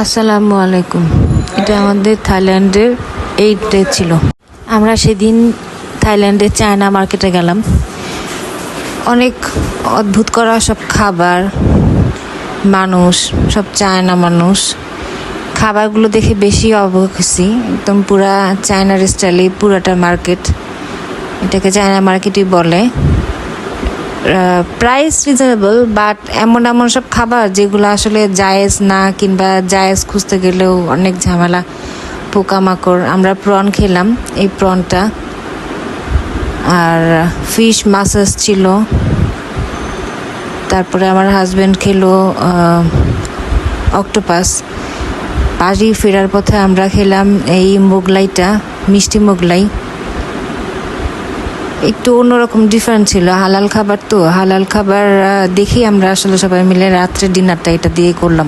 আসসালামু আলাইকুম। এটা আমাদের থাইল্যান্ডের 8 ডে ছিল। আমরা সেদিন থাইল্যান্ডের চায়না মার্কেটে গেলাম। অনেক অদ্ভুত করা সব খাবার, মানুষ, সব চায়না মানুষ। খাবারগুলো দেখে বেশি অবাক হয়েছি। একদম পুরা চায়নার স্টাইলে পুরাটা মার্কেট। এটাকে চায়না মার্কেটই বলে। প্রাইস রিজনেবল, বাট এমন এমন সব খাবার যেগুলো আসলে জায়েজ না, কিংবা জায়েজ খুঁজতে গেলেও অনেক ঝামেলা, পোকামাকড়। আমরা প্রন খেলাম, এই প্রনটা, আর ফিশ মাসাজ ছিল। তারপরে আমার হাজব্যান্ড খেলো অক্টোপাস। বাড়ি ফেরার পথে আমরা খেলাম এই মোগলাইটা, মিষ্টি মোগলাই। একটু অন্যরকম ডিফারেন্ট ছিল, হালাল খাবার তো। হালাল খাবার দেখেই আমরা আসলে সবাই মিলে রাত্রে ডিনারটা এটা দিয়ে করলাম।